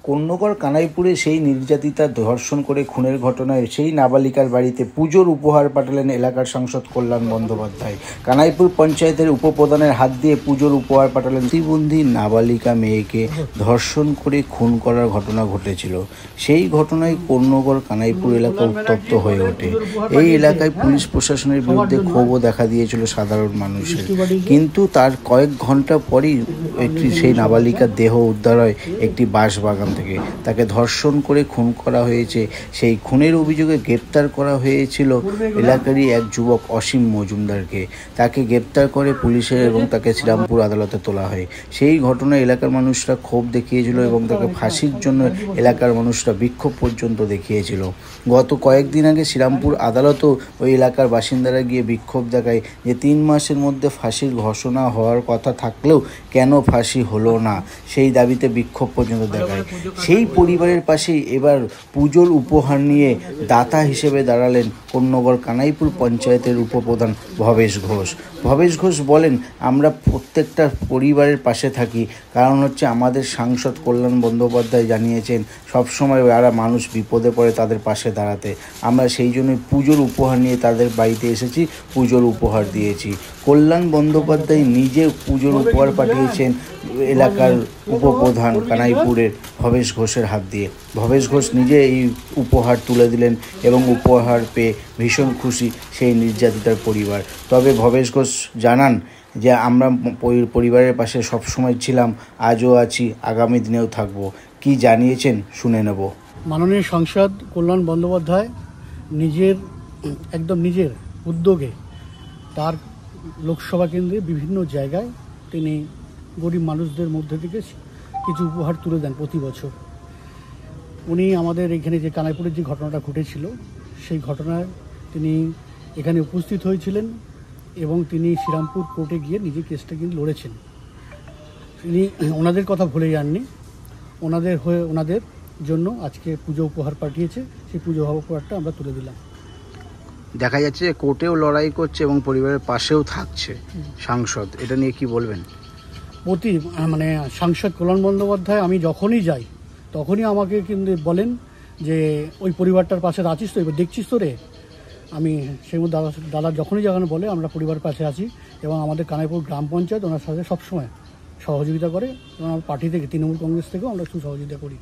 কন্যগড় কানাইপুরে সেই নির্যাতিতা ধর্ষণ করে খুনের ঘটনায় সেই নাবালিকার বাড়িতে পুজোর উপহার পাঠালেন এলাকার সাংসদ কল্যাণ বন্দ্যোপাধ্যায়। কানাইপুর পঞ্চায়েতের উপপ্রধানের হাত দিয়ে পুজোর উপহার পাঠালেন। প্রতিবন্ধী নাবালিকা মেয়েকে ধর্ষণ করে খুন করার ঘটনা ঘটেছিল। সেই ঘটনায় কন্যগড় কানাইপুর এলাকা উত্তপ্ত হয়ে ওঠে। এই এলাকায় পুলিশ প্রশাসনের বিরুদ্ধে ক্ষোভও দেখা দিয়েছিল সাধারণ মানুষের। কিন্তু তার কয়েক ঘন্টা পরই সেই নাবালিকার দেহ উদ্ধার হয় একটি বাঁশবাগান থেকে। তাকে ধর্ষণ করে খুন করা হয়েছে। সেই খুনের অভিযোগে গ্রেপ্তার করা হয়েছিল এলাকারই এক যুবক অসীম মজুমদারকে। তাকে গ্রেপ্তার করে পুলিশের এবং তাকে শ্রীরামপুর আদালতে তোলা হয়। সেই ঘটনায় এলাকার মানুষরা ক্ষোভ দেখিয়েছিল এবং তাকে ফাঁসির জন্য এলাকার মানুষরা বিক্ষোভ পর্যন্ত দেখিয়েছিল। গত কয়েকদিন আগে শ্রীরামপুর আদালতও ওই এলাকার বাসিন্দারা গিয়ে বিক্ষোভ দেখায় যে 3 মাসের মধ্যে ফাঁসির ঘোষণা হওয়ার কথা থাকলেও কেন ফাঁসি হলো না, সেই দাবিতে বিক্ষোভ পর্যন্ত দেখায়। সেই পরিবারের পাশেই এবার পুজোর উপহার নিয়ে দাতা হিসেবে দাঁড়ালেন কন্যগড় কানাইপুর পঞ্চায়েতের উপপ্রধান ভবেশ ঘোষ। ভবেশ ঘোষ বলেন, আমরা প্রত্যেকটা পরিবারের পাশে থাকি, কারণ হচ্ছে আমাদের সাংসদ কল্যাণ বন্দ্যোপাধ্যায় জানিয়েছেন সবসময় যারা মানুষ বিপদে পড়ে তাদের পাশে দাঁড়াতে। আমরা সেই জন্যই পুজোর উপহার নিয়ে তাদের বাড়িতে এসেছি, পুজোর উপহার দিয়েছি। কল্যাণ বন্দ্যোপাধ্যায় নিজে পুজোর উপহার পাঠিয়েছেন এলাকার উপপ্রধান কানাইপুরের ভবেশ ঘোষের হাত দিয়ে। ভবেশ ঘোষ নিজে এই উপহার তুলে দিলেন এবং উপহার পেয়ে ভীষণ খুশি সেই নির্যাতিতার পরিবার। তবে ভবেশ ঘোষ জানান যে আমরা পরিবারের পাশে সবসময় ছিলাম, আজও আছি, আগামী দিনেও থাকব। কি জানিয়েছেন শুনে নেব। মাননীয় সাংসদ কল্যাণ বন্দ্যোপাধ্যায় নিজের উদ্যোগে তার লোকসভা কেন্দ্রে বিভিন্ন জায়গায় তিনি গরিব মানুষদের মধ্যে থেকে কিছু উপহার তুলে দেন প্রতি বছর। উনি আমাদের এখানে যে কানাইপুরের যে ঘটনাটা ঘটেছিল সেই ঘটনায় তিনি এখানে উপস্থিত হয়েছিলেন এবং তিনি শ্রীরামপুর কোর্টে গিয়ে নিজে কেসটা কিন্তু লড়েছেন। তিনি ওনাদের কথা ভুলে যাননি। ওনাদের জন্য আজকে পুজো উপহার পাঠিয়েছে, সেই পুজো উপহারটা আমরা তুলে দিলাম। দেখা যাচ্ছে যে কোর্টেও লড়াই করছে এবং পরিবারের পাশেও থাকছে সাংসদ, এটা নিয়ে কি বলবেন? সাংসদ কল্যাণ বন্দ্যোপাধ্যায় আমি যখনই যাই তখনই আমাকে কিন্তু বলেন যে ওই পরিবারটার পাশে আছিস তো, এবার দেখছিস তো রে। আমি সেই মধ্যে দাদা যখনই যেখানে বলে আমরা পরিবারের পাশে আছি এবং আমাদের কানাইপুর গ্রাম পঞ্চায়েত ওনার সাথে সবসময় সহযোগিতা করে এবং পার্টি থেকে তৃণমূল কংগ্রেস থেকেও আমরা সহযোগিতা করি।